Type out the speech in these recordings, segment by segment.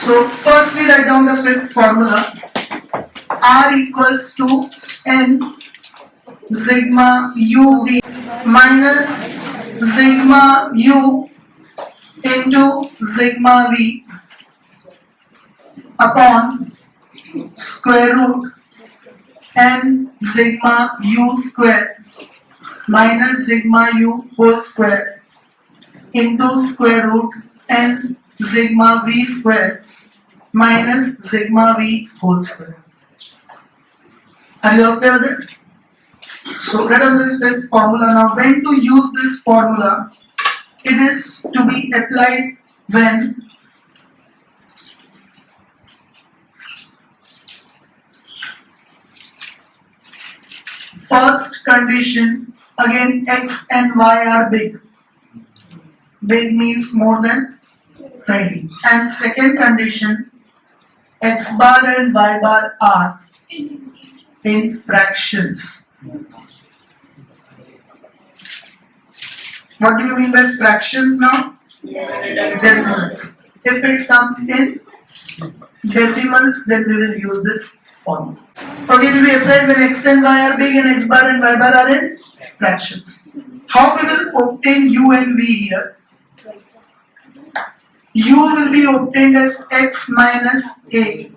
So first we write down the fifth formula. R equals to N sigma UV minus sigma U into sigma V upon square root N sigma U square minus sigma U whole square into square root N sigma V square minus sigma V whole square. Are you okay with it? So write down this fifth formula. Now when to use this formula? It is to be applied when first condition, again x and y are big. Big means more than 20. And second condition, x bar and y bar are in fractions. What do you mean by fractions now? Decimals. If it comes in decimals, then we will use this formula. Okay, it will be applied when x and y are big and x bar and y bar are in fractions. How we will obtain u and v here? U will be obtained as x minus a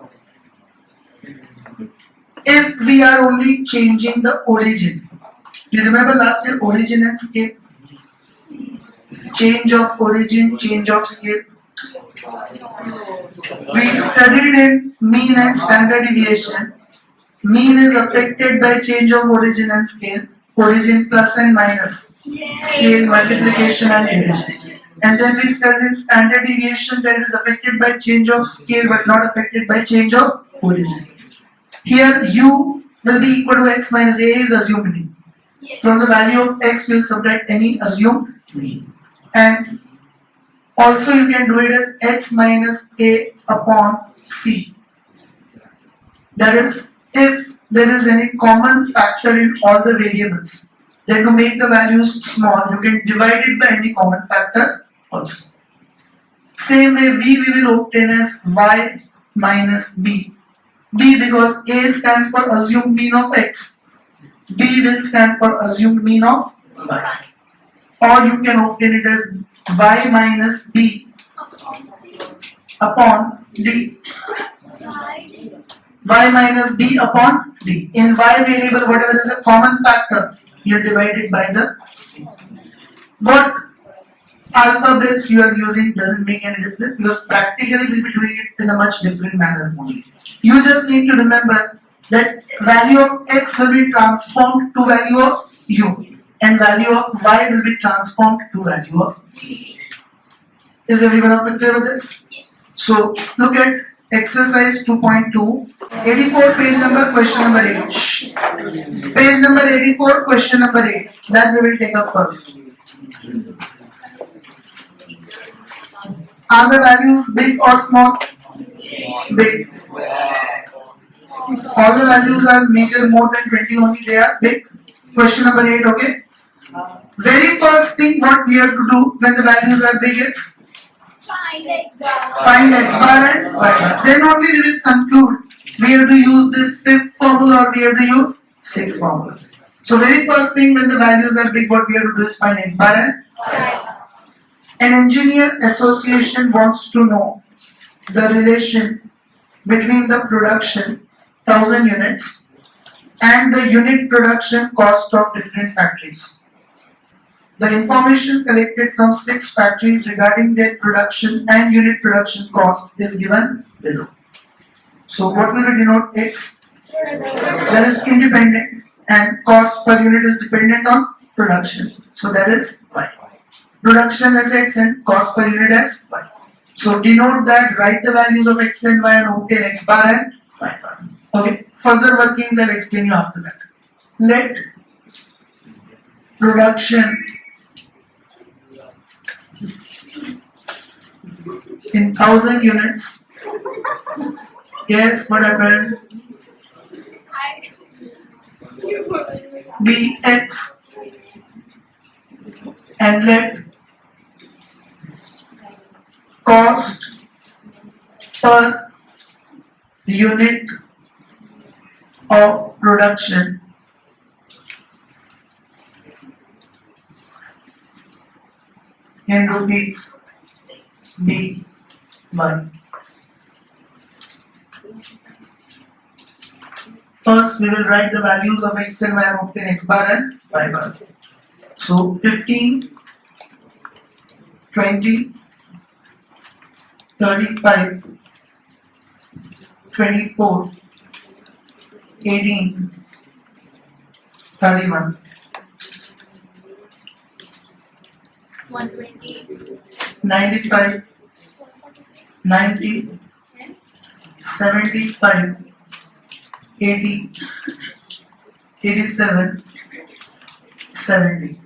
if we are only changing the origin. You remember last year origin and scale? Change of origin, change of scale. We studied in mean and standard deviation. Mean is affected by change of origin and scale. Origin plus and minus. Scale, multiplication and division. And then we studied standard deviation that is affected by change of scale but not affected by change of origin. Here u will be equal to x minus a is assumed mean. From the value of x we will subtract any assumed mean. And also you can do it as x minus a upon c. That is, if there is any common factor in all the variables, then to make the values small, you can divide it by any common factor also. Same way v we will obtain as y minus b. B because a stands for assumed mean of x. B will stand for assumed mean of y. Or you can obtain it as y minus b upon d. Y minus b upon d. In y variable, whatever is a common factor, you divide it by the c. What alphabets you are using doesn't make any difference because practically we'll be doing it in a much different manner only. You just need to remember that value of x will be transformed to value of u and value of y will be transformed to value of v. Is everyone of it clear with this? So look at exercise 2.2, 84 page number, question number 8. Page number 84, question number 8. That we will take up first. Are the values big or small? Big. All the values are major more than 20 only, they are big. Question number 8, okay? Very first thing what we have to do when the values are big is find x bar and y bar. Then only we will conclude we have to use this fifth formula or we have to use sixth formula. So very first thing when the values are big, what we have to do is find x bar and y bar. An engineer association wants to know the relation between the production 1000 units and the unit production cost of different factories. The information collected from 6 factories regarding their production and unit production cost is given below. So what will we denote? X, that is independent, and cost per unit is dependent on production. So that is Y. Production is X and cost per unit is Y. So denote that, write the values of X and Y and obtain X bar and Y bar. Okay, further workings I'll explain you after that. Let production in 1000 units. Yes, what happened? Be X and let cost per unit of production in rupees B1. First, we will write the values of x and y and obtain x bar and y bar. So 15, 20, 35, 24, 18, 31. 120, 95, 90, 75, 80, 87, 70.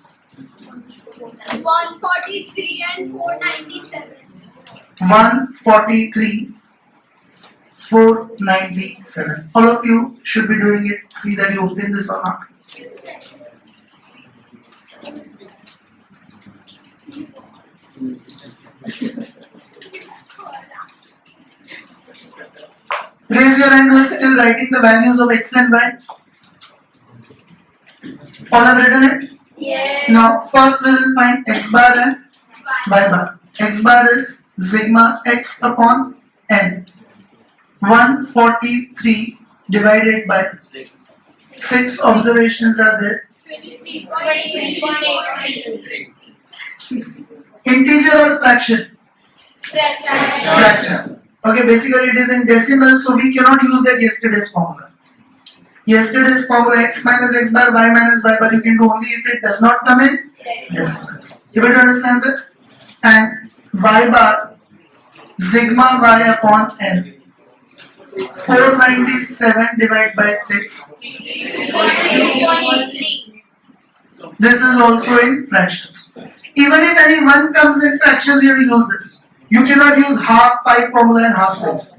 143 and 497. 143, 497. All of you should be doing it. See that you obtain this or not. Raise your hand who is still writing the values of x and y. All have written it? Yes. Now first we will find x bar and y bar. X bar is sigma x upon n. 143 divided by 6 observations are there. 23.8. Integer or fraction? Fraction. Okay, basically it is in decimal, so we cannot use that yesterday's formula. Yesterday's formula x minus x bar, y minus y bar you can do only if it does not come in decimals. You will understand this? And y bar sigma y upon n. 497 divided by 6. 42.3. This is also in fractions. Even if any one comes in fractions, you have to use this. You cannot use half 5 formula and half 6.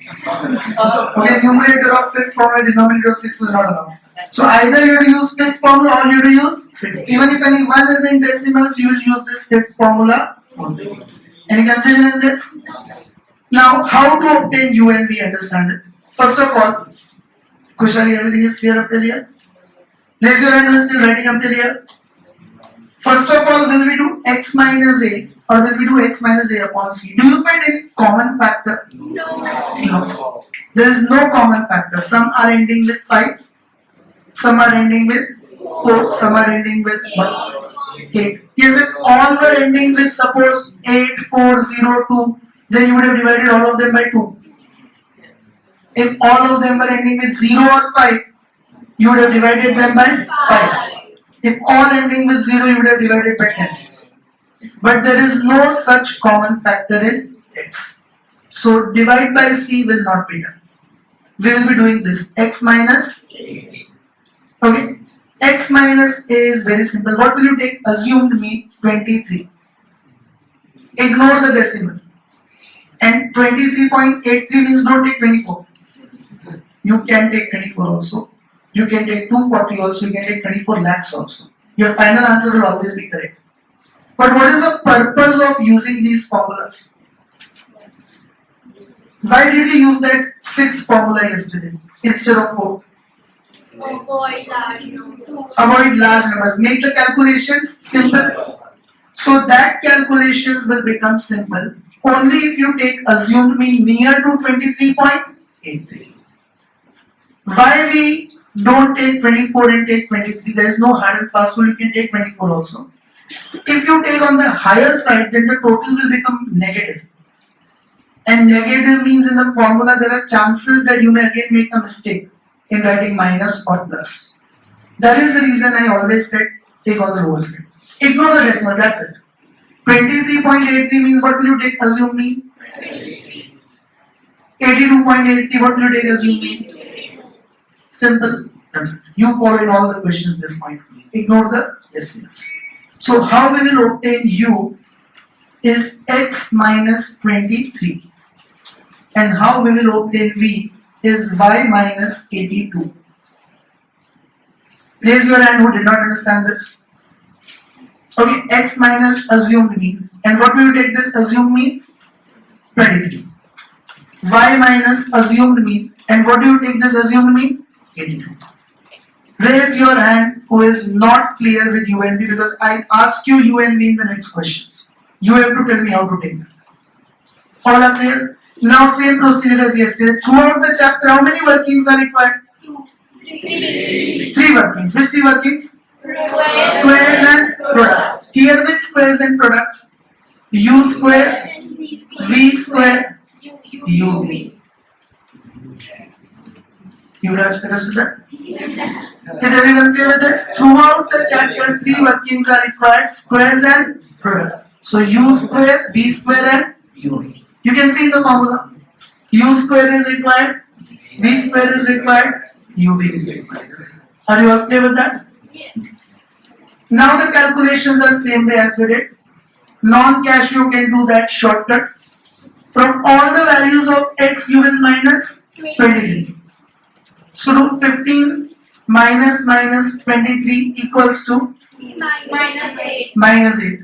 Okay, numerator of 5th formula, denominator of 6 is not allowed. So either you have to use 5th formula or you have to use 6. Even if any one is in decimals, you will use this 5th formula only. Any confusion in this? Now, how to obtain u and v, understand it. First of all, Kushali, everything is clear up till here? Raise your hand who is still writing up till here. First of all, will we do x minus a or will we do x minus a upon c? Do you find any common factor? No. No. There is no common factor. Some are ending with 5, some are ending with 4, some are ending with 1, 8. Yes, if all were ending with suppose 8, 4, 0, 2, then you would have divided all of them by 2. If all of them were ending with 0 or 5, you would have divided them by 5. If all ending with 0, you would have divided by 10. But there is no such common factor in x. So divide by c will not be done. We will be doing this x minus a. Okay. X minus a is very simple. What will you take? Assumed mean 23. Ignore the decimal. And 23.83 means don't take 24. You can take 24 also. You can take 240 also. You can take 24 lakhs also. Your final answer will always be correct. But what is the purpose of using these formulas? Why did we use that 6th formula yesterday instead of 4th? Avoid large numbers. Avoid large numbers. Make the calculations simple. So that calculations will become simple only if you take assumed mean near to 23.83. Why we don't take 24 and take 23? There is no hard and fast rule. You can take 24 also. If you take on the higher side, then the total will become negative. And negative means in the formula there are chances that you may again make a mistake in writing minus or plus. That is the reason I always said take on the lower side. Ignore the decimal, that's it. 23.83 means what will you take? Assume mean. 82.83, what will you take? Assume mean. Simple. That's it. You follow in all the questions this point. Ignore the decimals. So how we will obtain u is x minus 23. And how we will obtain v is y minus 82. Raise your hand who did not understand this. Okay, x minus assumed mean. And what will you take this assumed mean? 23. y minus assumed mean. And what do you take this assumed mean? 82. Raise your hand who is not clear with UNV, because I ask you UNV in the next questions. You have to tell me how to take that. All are clear? Now same procedure as yesterday. Throughout the chapter, how many workings are required? 3. 3 workings. Which 3 workings? Square. Squares and products. Here which squares and products? U square, And V square, U. UV. Yuvraj, understood that? Is everyone clear with this? Throughout the chapter, 3 workings are required, squares and product. So U square, V square and UV. You can see the formula. U square is required, V square is required, UV is required. Are you all clear with that? Yes. Now the calculations are same way as we did. Non-cash you can do that shortcut. From all the values of x you will minus 23. So do 15 minus 23 equals to Minus 8. minus 8.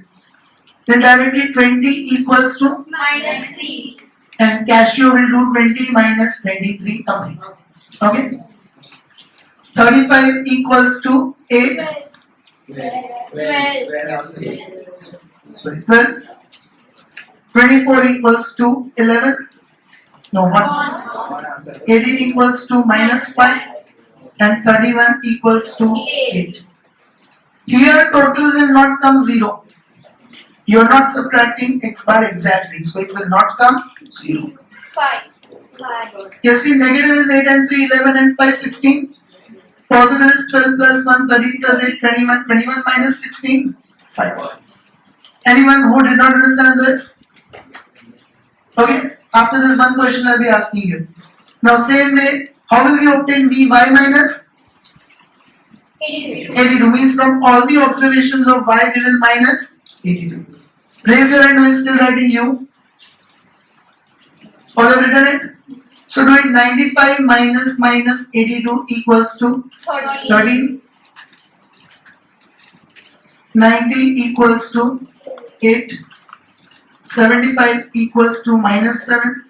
Then directly 20 equals to, Minus 3. and Casio will do 20 minus 23 only. Okay? 35 equals to 8. 12. Sorry, 12. 24 equals to 11. No, 1. 18 equals to minus 5. And 31 equals to 8. Here total will not come 0. You are not subtracting x bar exactly, so it will not come 0. 5. Yes, see, negative is 8 and 3, 11 and 5, 16. Positive is 12 plus 1, 13 plus 8, 21. 21 minus 16, 5. Anyone who did not understand this? Okay, after this one question I'll be asking you. Now same way, how will we obtain Vy minus? 82. 82 means from all the observations of y we will minus 82. Raise your hand who is still writing U. All have written it? So do it. 95 minus 82 equals to 30. 30. 90 equals to 8. 75 equals to minus 7.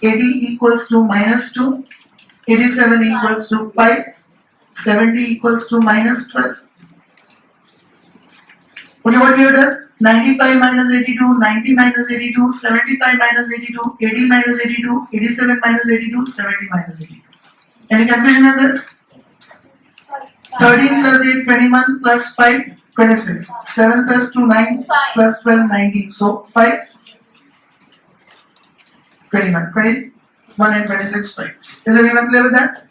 80 equals to minus 2. 87 equals to 5. 70 equals to minus 12. Okay, what we have done? 95 minus 82, 90 minus 82, 75 minus 82, 80 minus 82, 87 minus 82, 70 minus 82. Any confusion in this? 13 plus 8, 21 plus 5, 26. 7 plus 2, 9 plus 12, 19. So 5, 21. 21 and 26, 5. Is everyone clear with that?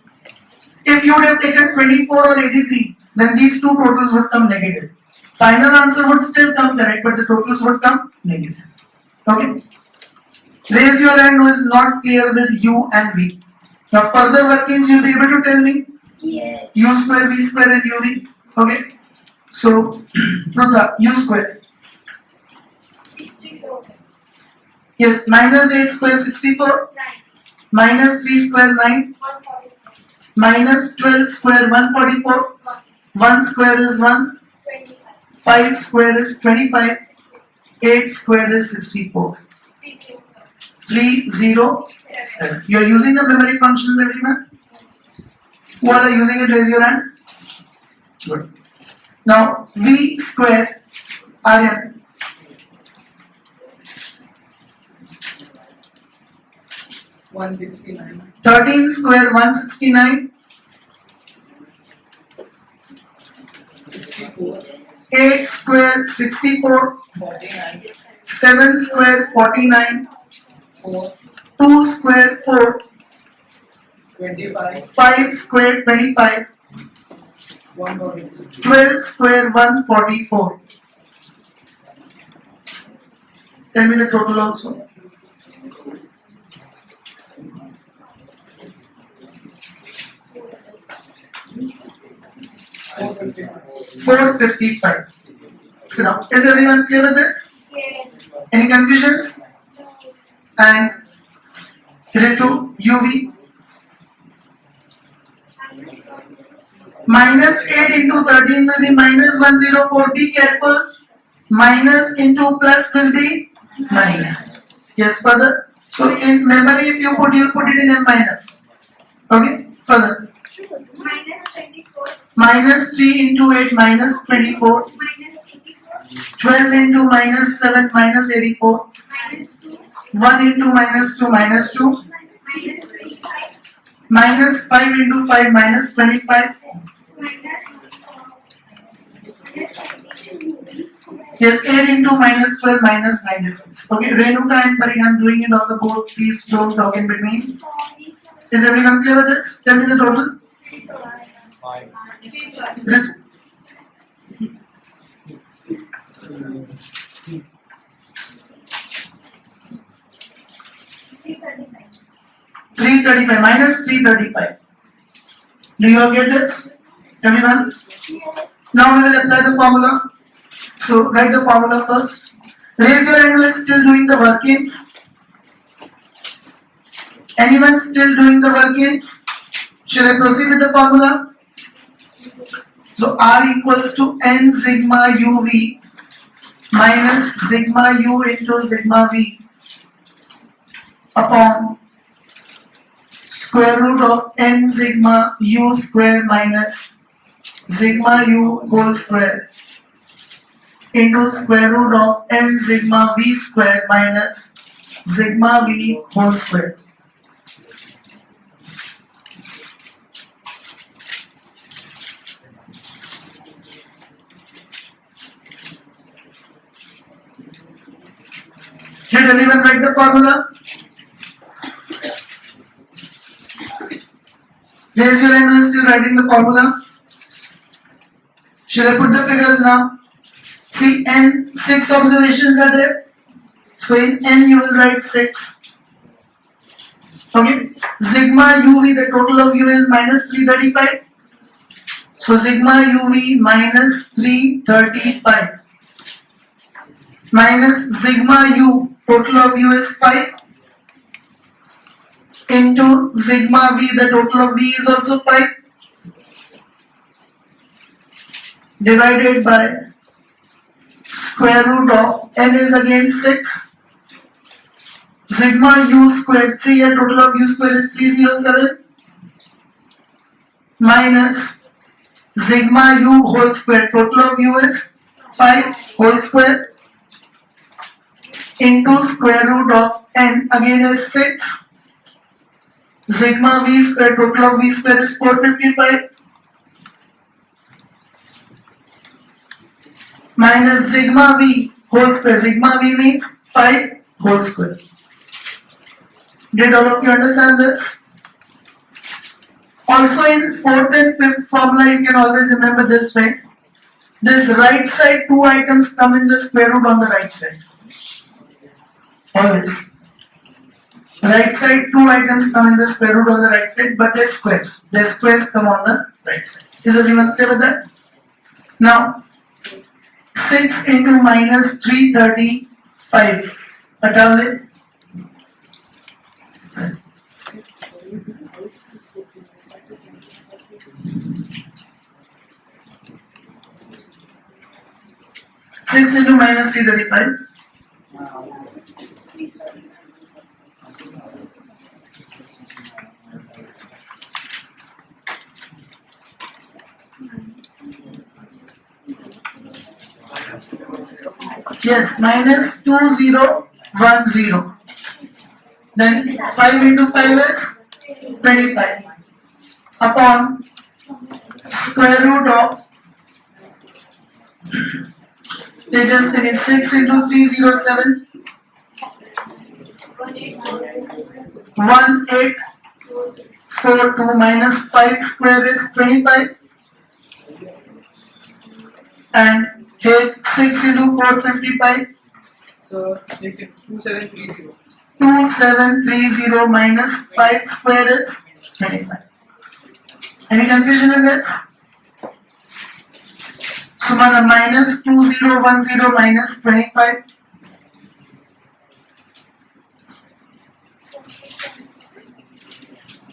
If you would have taken 24 or 83, then these two totals would come negative. Final answer would still come correct, but the totals would come negative. Okay? Raise your hand who is not clear with U and V. Now further workings you'll be able to tell me. Yes. U square, V square and UV. Okay? So, Pratha, U square. 64. Yes, minus 8 square 64. 9. Minus 3 square 9. 144. Minus 12 square 144. 1 square is 1. 25. 5 square is 25. 8 square is 64. 307. You are using the memory functions, everyone? Who all are using it? Raise your hand. Good. Now, V square, Aryan. $169. 13 square 169. 64. 8 square 64. 49. 7 square 49. 4. 2 square 4. 25. 5 square 25. 142. 12 square 144. Tell me the total also. $455. So now, is everyone clear with this? Yes. Any confusions? And Ritu, UV. Minus 8 into 13 will be minus 104. Be careful. Minus into plus will be minus. Yes, further. So in memory, if you put, you'll put it in M minus. Okay, further. Minus 24. Minus 3 into 8 minus 24. Minus 84. 12 into minus 7 minus 84. Minus 2. 1 into minus 2 minus 2. Minus 25. Minus 5 into 5 minus 25. Yes, 8 into minus 12 minus 96. Okay, Renuka and Parik, I'm doing it on the board. Please don't talk in between. Is everyone clear with this? Tell me the total. Ritu. 335 minus 335. Do you all get this? Everyone? Now we will apply the formula. So write the formula first. Raise your hand who is still doing the workings. Anyone still doing the workings? Shall I proceed with the formula? So R equals to N sigma UV minus sigma U into sigma V upon square root of N sigma U square minus sigma U whole square into square root of N sigma V square minus sigma V whole square. Did anyone write the formula? Raise your hand who is still writing the formula. Shall I put the figures now? See, N, 6 observations are there. So in N you will write 6. Okay. Sigma UV, the total of U is minus 335. So sigma UV minus 335 minus sigma U, total of U is 5, into sigma V, the total of V is also 5, divided by square root of N is again 6, sigma U squared, see here total of U squared is 307, minus sigma U whole square, total of U is 5 whole square, into square root of N again is 6, sigma V square, total of V square is 455, minus sigma V whole square, sigma V means 5 whole square. Did all of you understand this? Also in 4th and 5th formula you can always remember this way. This right side 2 items come in the square root on the right side. Always. Right side 2 items come in the square root on the right side, but they're squares. Their squares come on the right side. Is everyone clear with that? Now 6 into minus 335. Hata 6 into minus 335. Yes, minus 2010. Then 5 into 5 is 25 upon square root of, they just finished, 6 into 307, 1842 minus 5 square is 25, and here 6 into 455, So 6 into 2730. 2730 minus 5 square is 25. Any confusion in this? So minus 2010 minus 25.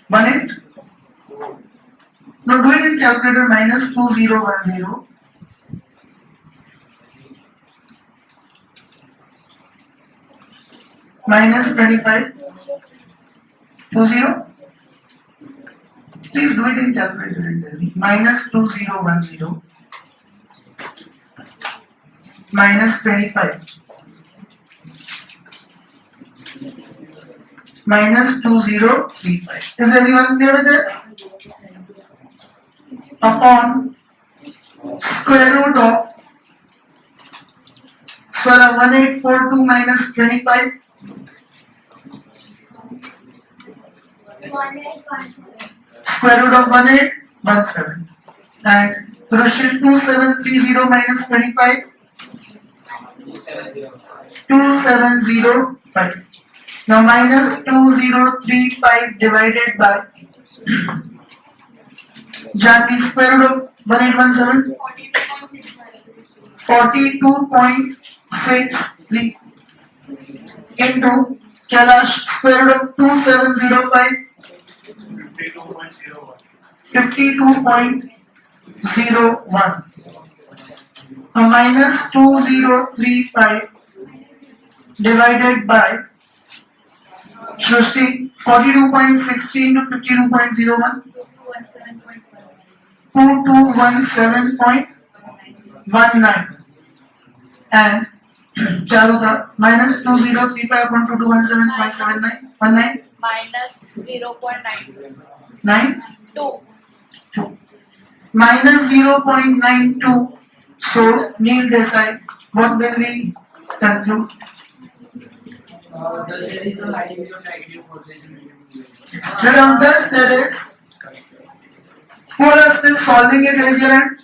One eight? No, do it in calculator. Minus 2010 minus 25. 20? Please do it in calculator and tell me. Minus 2010 minus 25 minus 2035. Is everyone clear with this? Upon square root of 1842 minus 25. 1817. Square root of 1817. And Rochelle 2730 minus 25. 2705. Now minus 2035 divided by Janvi, square root of 1817. 42.63 into Kailash, square root of 2705. 52.01. Minus 2035 divided by Shrusti, 42.60 into 52.01. 2217.19. And Charuta, minus 2035 upon 2217.79. minus 0.92. 9? 2. Minus 0.92. So, Neil Desai, what will we conclude? There is a high degree of negative forces in the Straight on this, there is. Who are still solving it? Raise your hand.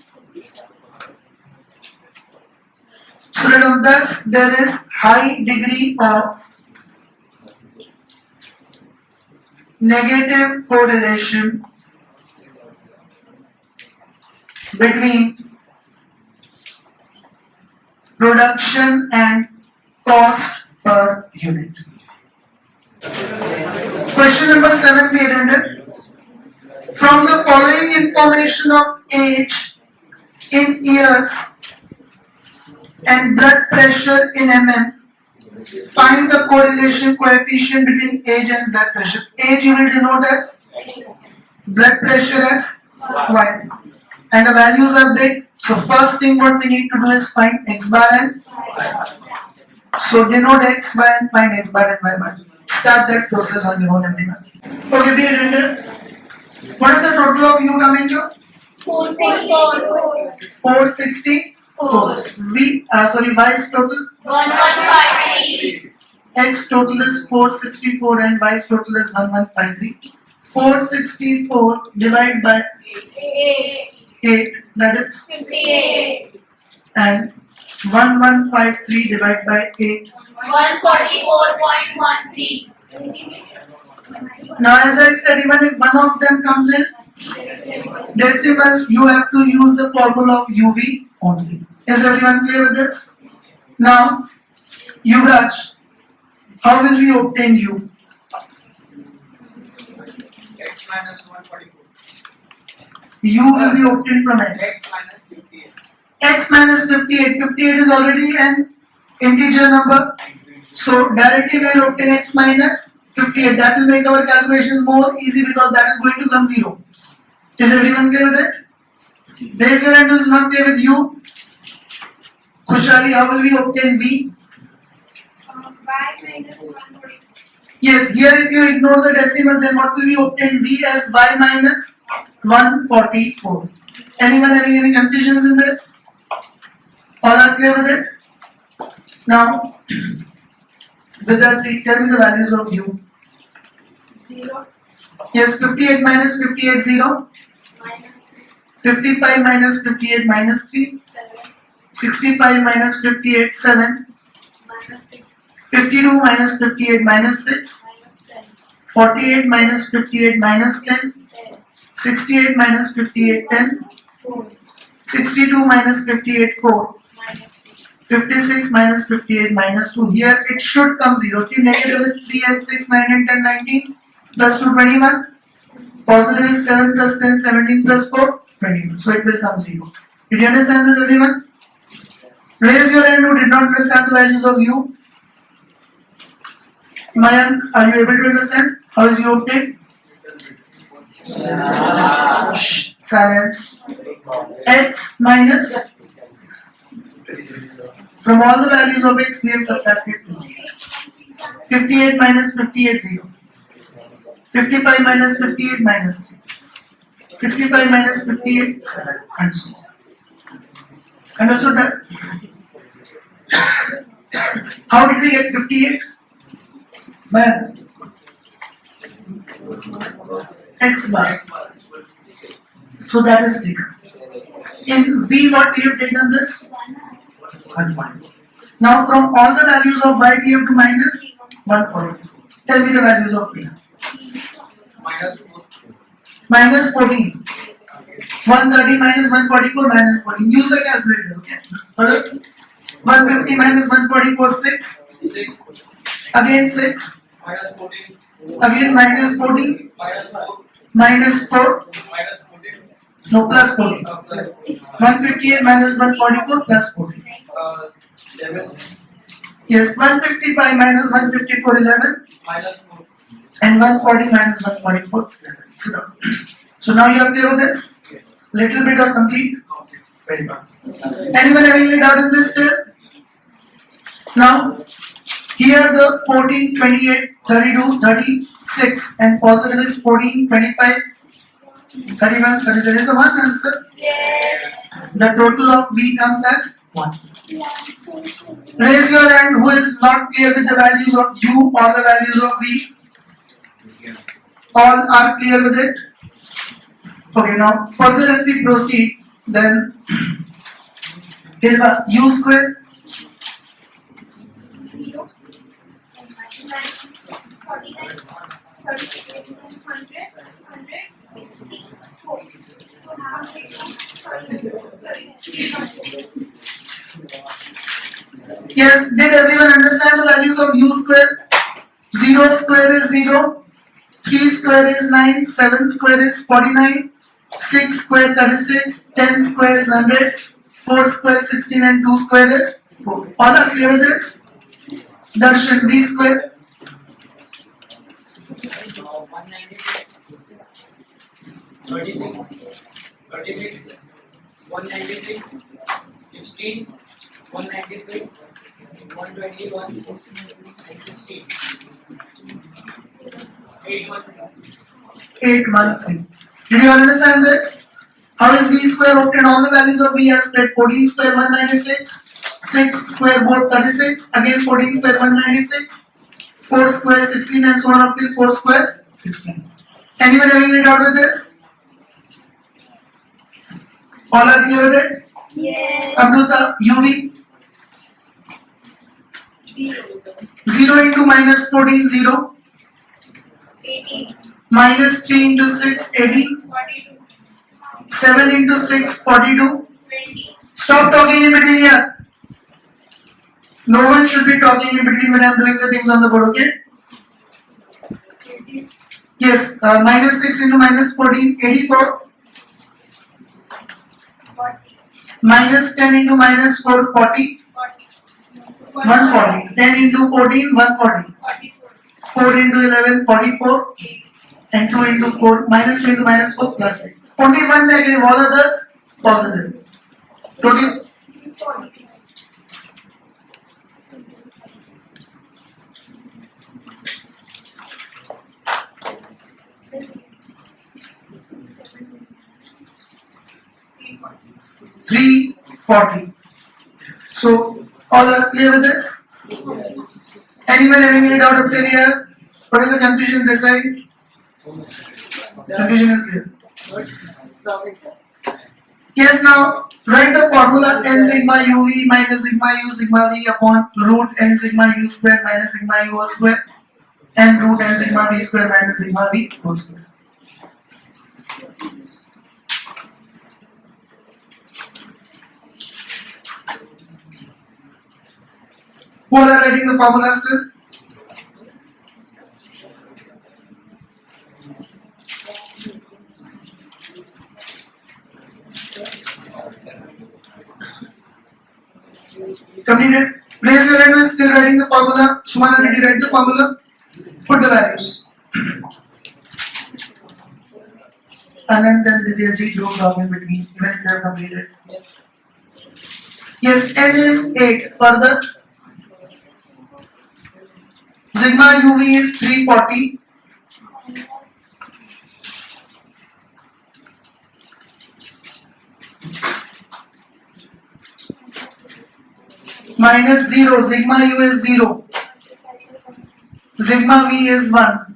Straight on this, there is high degree of negative correlation between production and cost per unit. Question number 7 be attended. From the following information of age in years and blood pressure in mm, find the correlation coefficient between age and blood pressure. Age you will denote as blood pressure as y. And the values are big. So first thing what we need to do is find x bar and y bar. So denote x bar and find x bar and y bar. Start that process on your own everyone. Okay, be attended. What is the total of u coming to? 464. Y is total. 1153. X total is 464 and Y's total is 1153. 464 divided by 8, that is 58. and 1153 divided by 8. 144.13. Now as I said, even if one of them comes in decimals, you have to use the formula of UV only. Is everyone clear with this? Now, Yuvraj, how will we obtain U? X minus 144. U will be obtained from X. X minus 58. X minus 58. 58 is already an integer number. So directly we will obtain X minus 58. That will make our calculations more easy because that is going to come 0. Is everyone clear with it? Raise your hand who is not clear with U. Khushali, how will we obtain V? Y minus 140. Yes, here if you ignore the decimal, then what will we obtain? V as Y minus 144. Anyone having any confusions in this? All are clear with it? Now, Vidatri, tell me the values of U. 0 Yes, 58 minus 58, 0. minus 3 55 minus 58 minus 3. 7 65 minus 58, 7. minus 6 52 minus 58 minus 6. minus 10 48 minus 58 minus 10. 10 68 minus 58, 10. 4 62 minus 58, 4. minus 2 56 minus 58 minus 2. Here it should come 0. See, negative is 3 and 6, 9 and 10, 19. Plus 2, 21. Positive is 7 plus 10, 17 plus 4, 21. So it will come 0. Did you understand this, everyone? Raise your hand who did not understand the values of U. Mayank, are you able to understand? How is U obtained? Shh, silence. X minus, from all the values of x we have subtracted 58 minus 58 0. 55 minus 58 minus 3. 65 minus 58 7 and so on. Understood that? How did we get 58? By x bar. So that is taken. In V, what we have taken this? 144. Now from all the values of y we have to minus 144. Tell me the values of V. Minus 4. Minus 14. 130 minus 144 minus 14. Use the calculator, okay? Alright? 150 minus 144, 6. 6. Again 6. Minus 14. Again minus 14. Minus 4. Minus 4. Minus 14. No, plus 14. Plus 158 minus 144 plus 14. 11. Yes, 155 minus 154, 11. Minus 4. And 140 minus 144, 11. So now you are clear with this? Yes. Little bit or complete? Okay. Very good. Anyone having any doubt in this still? Now, here the 14, 28, 32, 36 and positive is 14, 25, 31, 37 is the one answer. Yes. The total of V comes as 1. Raise your hand who is not clear with the values of U or the values of V. All are clear with it? Okay, now further if we proceed, then here U square 0 49 36 100 160 4 Yes, did everyone understand the values of U square? 0 square is 0, 3 square is 9, 7 square is 49, 6 square 36, 10 square is 100, 4 square 16 and 2 square is 4. All are clear with this? Darshan, V square 196. 36. 36. 196. 16. 196. 121. And 16. 813. 813. Did you understand this? How is V square obtained? All the values of V are spread. 14 square 196, 6 square both 36, again 14 square 196, 4 square 16 and so on up till 4 square 16. Anyone having any doubt with this? All are clear with it? Yes. Amruta, UV 0 into minus 14 0, 18. minus 3 into 6 18, 42. 7 into 6 42. 20. Stop talking in between here. No one should be talking in between when I am doing the things on the board, okay? Yes, minus 6 into minus 14, 84. 40. Minus 10 into minus 4, 40. 40. 140. 10 into 14, 140. 44. 4 into 11, 44. And 2 into 4, minus 2 into minus 4, plus 8. Only one negative, all others positive. Total 40. three 40. So, all are clear with this? Anyone having any doubt up till here? What is the confusion this side? Confusion is clear. Yes, now write the formula n sigma uv minus sigma u sigma v upon root n sigma u square minus sigma u whole square and root n sigma v square minus sigma v whole square. Who are writing the formula still? Completed. Raise your hand who is still writing the formula. Sumana, did you write the formula? Put the values. Anand and Divyajit don't talk in between, even if you have completed. Yes. Yes, n is 8. Further, sigma uv is 340. Minus 0, sigma u is 0. Sigma v is 1.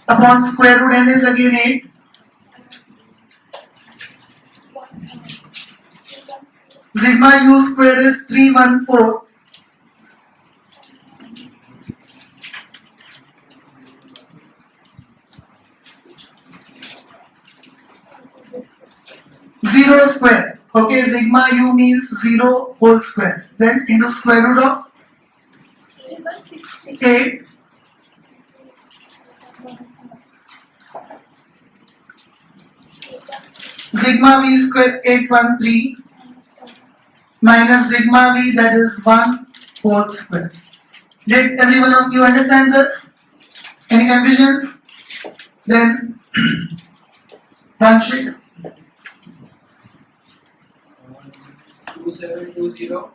Upon square root n is again 8. Sigma u square is 314. Zero square. Okay, sigma u means 0 whole square. Then into square root of 8. Sigma v square 813 minus sigma v, that is 1 whole square. Did every one of you understand this? Any confusions? Then Vanshik. 2720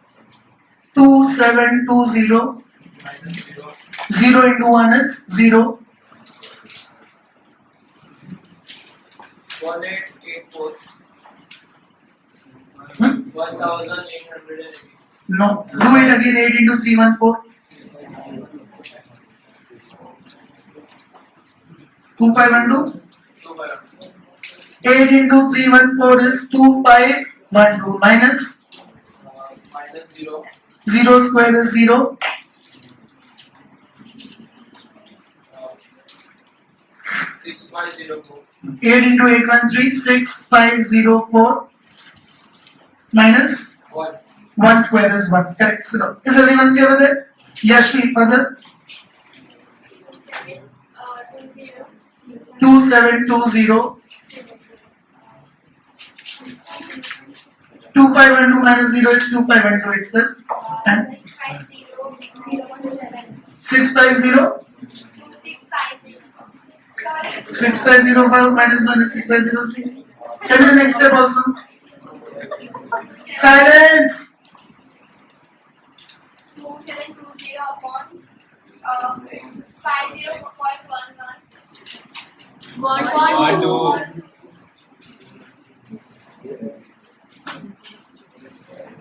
2720. minus 0. 0 into 1 is 0. 1884. Hmm? 1880. No. Do it again. 8 into 314. 2512. 8 into 314 is 2512 minus Minus 0. 0 square is 0. 6504. 8 into 813 6504 minus 1. 1 square is 1. Correct. So is everyone clear with it? Yashvi, further. 2720. 2512 minus 0 is 2512 itself. And 650. 6505 minus 1 is 6503. Can we the next step also? Silence! 2720 upon 50.11. 112.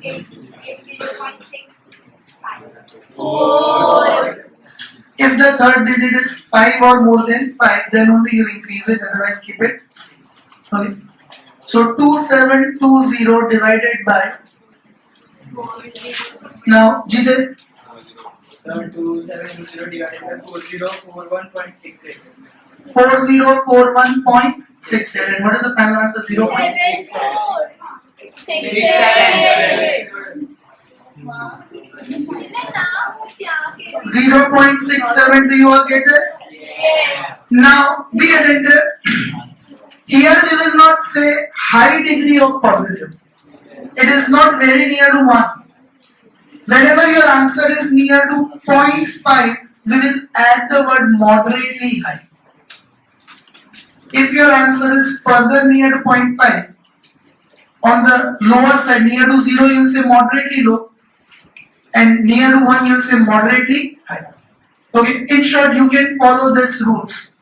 80.65. If the third digit is 5 or more than 5, then only you'll increase it, otherwise keep it. Okay. So 2720 divided by, now Jidit, 2720 divided by 4041.68. 4041.68. And what is the final answer? 0.67. 0.67. Do you all get this? Yes. Now be attentive. Here we will not say high degree of positive. It is not very near to 1. Whenever your answer is near to 0.5, we will add the word moderately high. If your answer is further near to 0.5, on the lower side, near to 0, you will say moderately low, and near to 1, you will say moderately high. Okay, in short, you can follow these rules.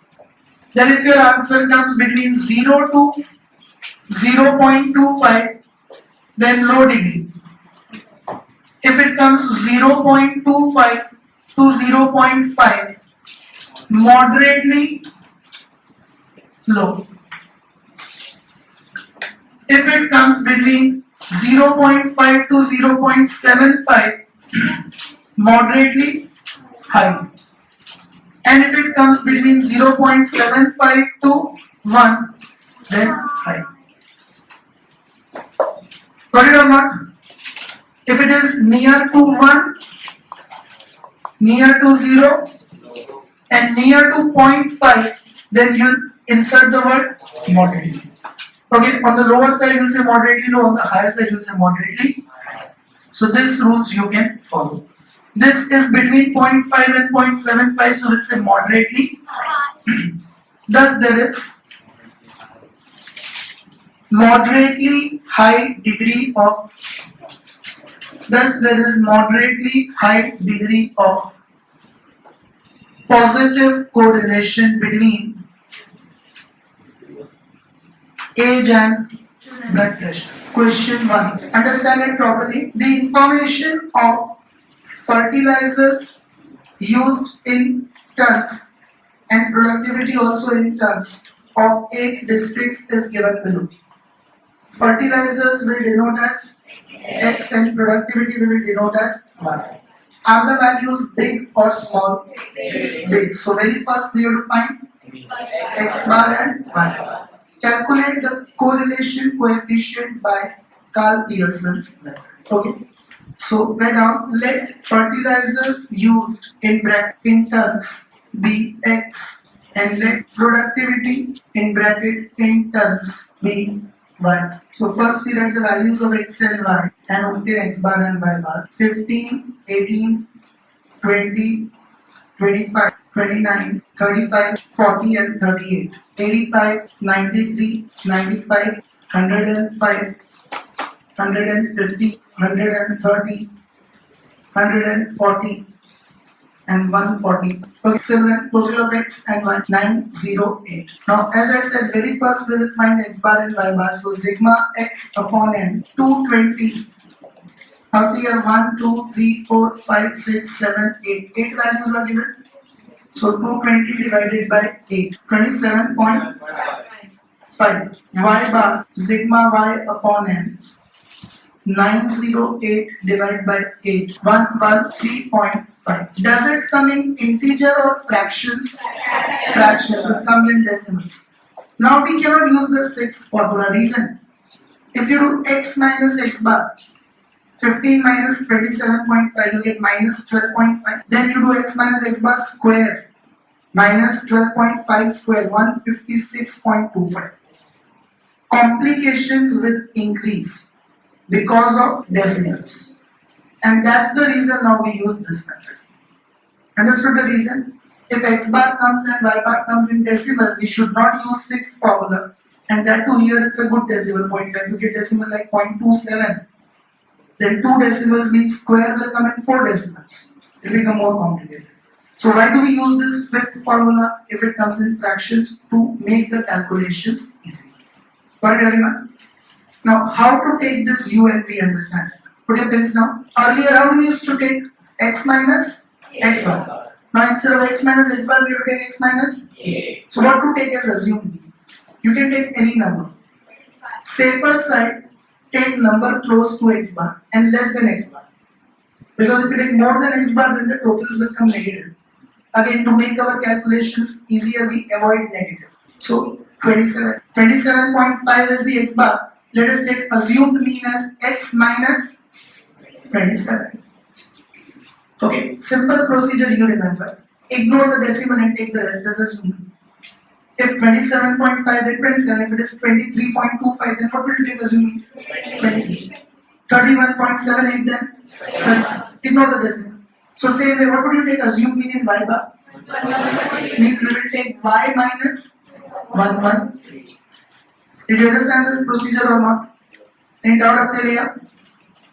Then if your answer comes between 0 to 0.25, then low degree. If it comes 0.25 to 0.5, moderately low. If it comes between 0.5 to 0.75, moderately high. And if it comes between 0.75 to 1, then high. Got it or not? If it is near to 1, near to 0, and near to 0.5, then you'll insert the word moderately. Okay, on the lower side you'll say moderately low, on the higher side you'll say moderately high. So these rules you can follow. This is between 0.5 and 0.75, so we'll say moderately. Thus there is moderately high degree of positive correlation between age and blood pressure. Question 1. Understand it properly. The information of fertilizers used in tons and productivity also in tons of 8 districts is given below. Fertilizers will denote as X and productivity will denote as Y. Are the values big or small? Big. So very first we have to find X bar and Y bar. Calculate the correlation coefficient by Carl Pearson's method. Okay. So write down, let fertilizers used in tons be X and let productivity in tons be Y. So first we write the values of X and Y and obtain X bar and Y bar. 15, 18, 20, 25, 29, 35, 40 and 38. 85, 93, 95, 105, 150, 130, 140 and 140. Okay, similar total of X and Y 908. Now as I said, very first we will find X bar and Y bar. So sigma X upon N 220. Now see here 1, 2, 3, 4, 5, 6, 7, 8. 8 values are given. So 220 divided by 8. 27.5. Y bar sigma Y upon N 908 divided by 8. 113.5. Does it come in integer or fractions? Fractions. It comes in decimals. Now we cannot use the 6 formula. Reason? If you do X minus X bar, 15 minus 27.5, you get minus 12.5. Then you do X minus X bar square, minus 12.5 square, 156.25. Complications will increase because of decimals. And that's the reason now we use this method. Understood the reason? If X bar comes and Y bar comes in decimal, we should not use 6 formula. And that too here it's a good decimal, 0.5. You get decimal like 0.27. Then 2 decimals means square will come in 4 decimals. It will become more complicated. So why do we use this 5th formula if it comes in fractions? To make the calculations easy. Got it everyone? Now how to take this U and we understand. Put your pens now. Earlier how do we used to take X minus X bar? Now instead of X minus X bar we have to take X minus A. So what to take as assumed B? You can take any number. Safer side, take number close to X bar and less than X bar. Because if you take more than X bar then the totals will come negative. Again, to make our calculations easier we avoid negative. So 27. 27.5 is the X bar. Let us take assumed mean as X minus 27. Okay, simple procedure you remember. Ignore the decimal and take the rest as assumed. If 27.5 then 27, if it is 23.25 then what will you take assuming? 23. 31.78 then 30. Ignore the decimal. So same way, what would you take assumed mean in Y bar? Means we will take Y minus 113. Did you understand this procedure or not? Any doubt up till here?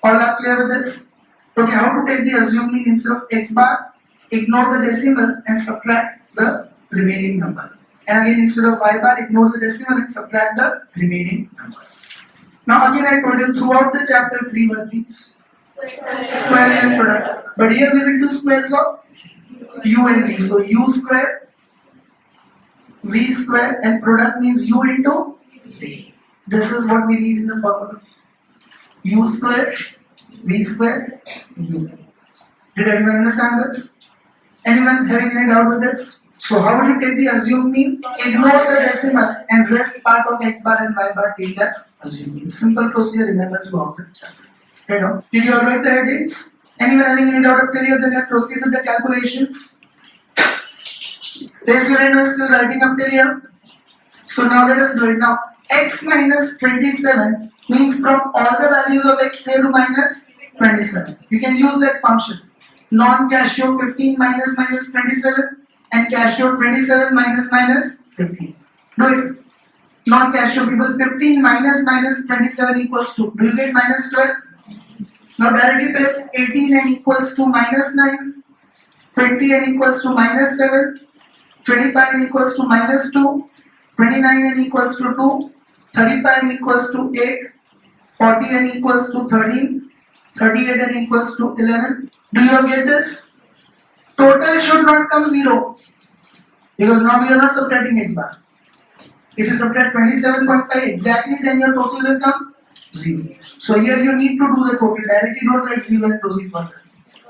All are clear with this? Okay, how to take the assumed mean instead of X bar? Ignore the decimal and subtract the remaining number. And again, instead of Y bar, ignore the decimal and subtract the remaining number. Now again, I told you throughout the chapter 3 workings, squares and product. But here we will do squares of U and V. So U square, V square and product means U into D. This is what we need in the formula. U square, V square, U. Did everyone understand this? Anyone having any doubt with this? So how would you take the assumed mean? Ignore the decimal and rest part of X bar and Y bar take as assumed mean. Simple procedure, remember throughout the chapter. Right now. Did you all write the headings? Anyone having any doubt up till here? Then let's proceed with the calculations. Raise your hand who is still writing up till here. So now let us do it. Now X minus 27 means from all the values of X they have to minus 27. You can use that function. Non-Casio 15 minus 27 and Casio 27 minus 15. Do it. Non-Casio people 15 minus 27 equals 2. Do you get minus 12? Now directly press 18 and equals to minus 9. 20 and equals to minus 7. 25 and equals to minus 2. 29 and equals to 2. 35 and equals to 8. 40 and equals to 13. 38 and equals to 11. Do you all get this? Total should not come 0. Because now we are not subtracting x bar. If you subtract 27.5 exactly, then your total will come 0. So here you need to do the total directly, don't write 0 and proceed further.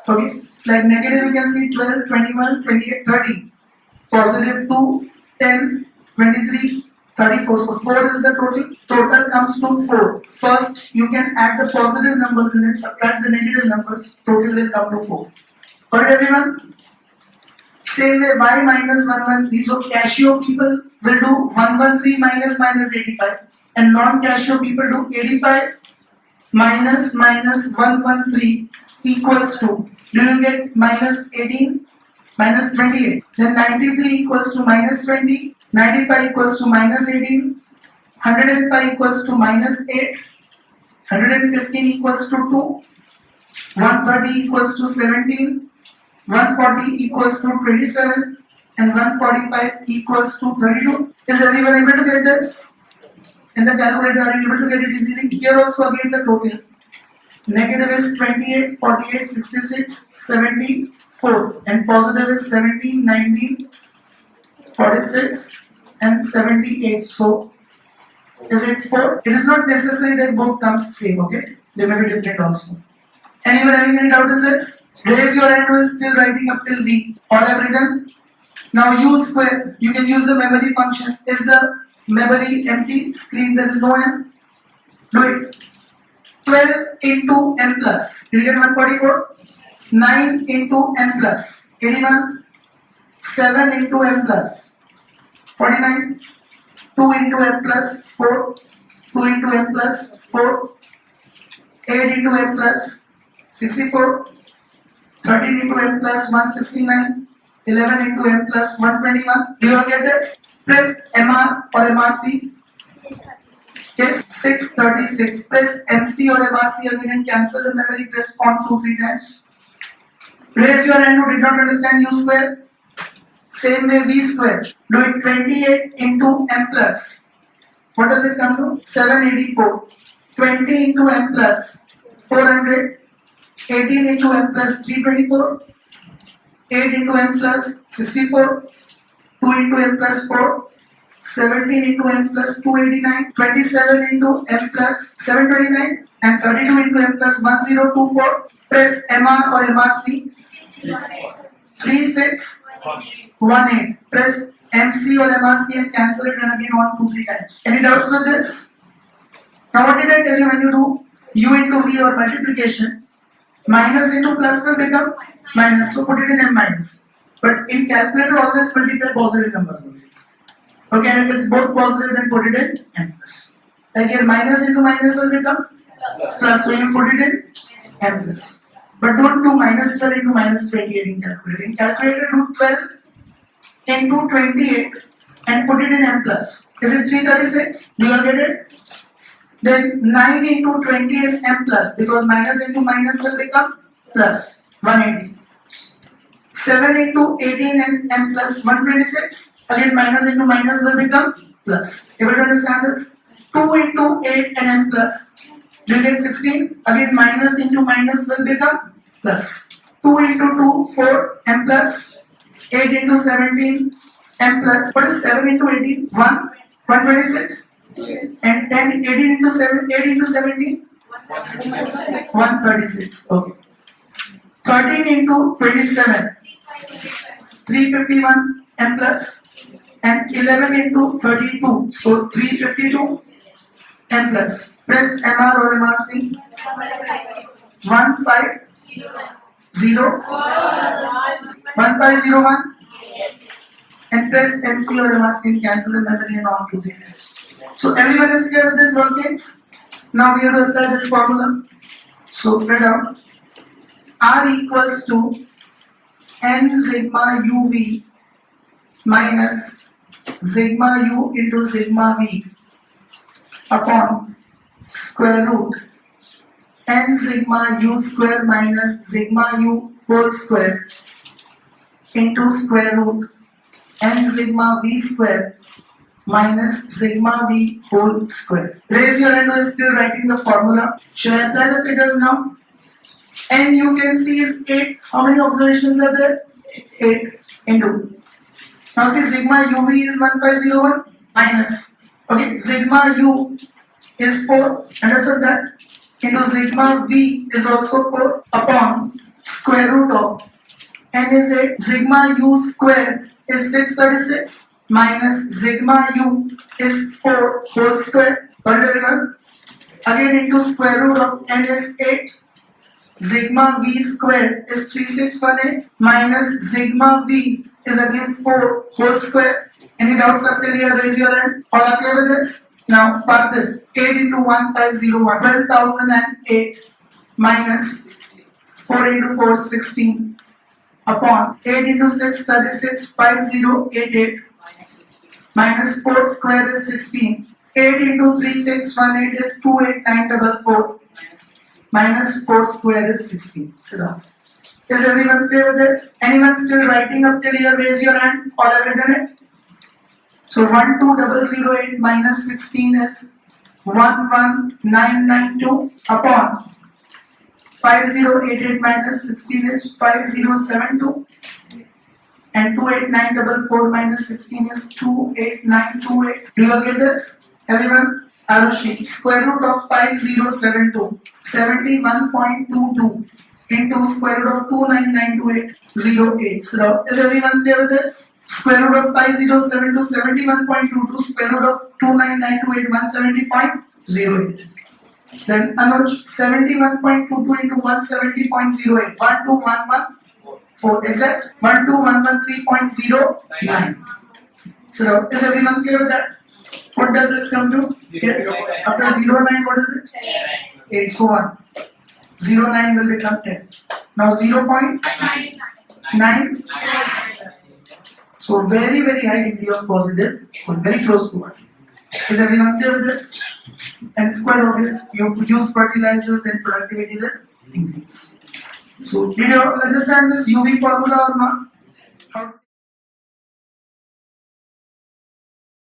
Okay? Like negative you can see 12, 21, 28, 30. Positive 2, 10, 23, 34. So 4 is the total. Total comes to 4. First you can add the positive numbers and then subtract the negative numbers. Total will come to 4. Got it everyone? Same way y minus 113. So Casio people will do 113 minus 85 and non-Casio people do 85 minus 113 equals to, do you get minus 18 minus 28? Then 93 equals to minus 20, 95 equals to minus 18, 105 equals to minus 8, 115 equals to 2, 130 equals to 17, 140 equals to 27 and 145 equals to 32. Is everyone able to get this? In the calculator, are you able to get it easily? Here also again the total. Negative is 28, 48, 66, 74 and positive is 17, 19, 46 and 78. So is it 4? It is not necessary that both comes same, okay? They may be different also. Anyone having any doubt in this? Raise your hand who is still writing up till V. All have written? Now use square. You can use the memory functions. Is the memory empty? Screen there is no m? Do it. 12 into m plus. You get 144? 9 into m plus. 81? 7 into m plus. 49? 2 into m plus 4. 2 into m plus 4. 8 into m plus 64. 13 into m plus 169, 11 into m plus 121. Do you all get this? Press MR or MRC. Yes, 636. Press MC or MRC again and cancel the memory. Press on 2-3 times. Raise your hand who did not understand U square. Same way V square. Do it 28 into m plus. What does it come to? 784. 20 into m plus 400. 18 into m plus 324, 8 into m plus 64, 2 into m plus 4, 17 into m plus 289, 27 into m plus 729 and 32 into m plus 1024. Press MR or MRC. 3618. Press MC or MRC and cancel it and again 1, 2, 3 times. Any doubts with this? Now what did I tell you when you do U into V or multiplication? Minus into plus will become minus, so put it in m minus. But in calculator always multiply positive numbers only. Okay, and if it's both positive then put it in m plus. Like here minus into minus will become plus, so you put it in m plus. But don't do minus 12 into minus 28 in calculator. In calculator do 12 into 28 and put it in m plus. Is it 336? Do you all get it? Then 9 into 20 is m plus, because minus into minus will become plus 180. 7 into 18 and m plus 126. Again minus into minus will become plus. Able to understand this? 2 into 8 and m plus. Do you get 16? Again minus into minus will become plus. 2 into 2, 4 m plus. 8 into 17 m plus. What is 7 into 18? 1. 126. Yes. And 10, 18 into 7, 8 into 17? 136. Okay. 13 into 27? 351 m plus. And 11 into 32. So 352 m plus. Press MR or MRC. 1501. 1501. And press MC or MRC and cancel the memory and on 2 times. So everyone is clear with this workings? Now we have to apply this formula. So write down R equals to n sigma uv minus sigma u into sigma v upon square root n sigma u square minus sigma u whole square into square root n sigma v square minus sigma v whole square. Raise your hand who is still writing the formula. Shall I apply the figures now? N you can see is 8. How many observations are there? 8 into. Now see sigma uv is 1501 minus. Okay, sigma u is 4. Understood that? Into sigma v is also 4 upon square root of n is 8. Sigma u square is 636 minus sigma u is 4 whole square. Got it everyone? Again into square root of n is 8. Sigma v square is 3618 minus sigma v is again 4 whole square. Any doubts up till here? Raise your hand. All are clear with this? Now Parthiv, 8 into 1501, 12,008 minus 4 into 4, 16 upon 8 into 6, 36, 5088 minus 4 square is 16. 8 into 3, 618 is 28944 minus 4 square is 16. Sit down. Is everyone clear with this? Anyone still writing up till here? Raise your hand. All have you done it? So 12008 minus 16 is 11992 upon 5088 minus 16 is 5072 and 28944 minus 16 is 28928. Do you all get this? Everyone? Arushi, square root of 5072, 71.22 into square root of 2992808. So is everyone clear with this? Square root of 5072, 71.22, square root of 29928, 170.08. Then Anuj, 71.22 into 170.08, 12114, exact? 12113.09. So is everyone clear with that? What does this come to? Yes. After 09, what is it? 8. So 1. 09 will become 10. Now 0.9. So very high degree of positive, or very close to 1. Is everyone clear with this? And it's quite obvious. You use fertilizers, then productivity will increase. So did you all understand this UV formula or not? How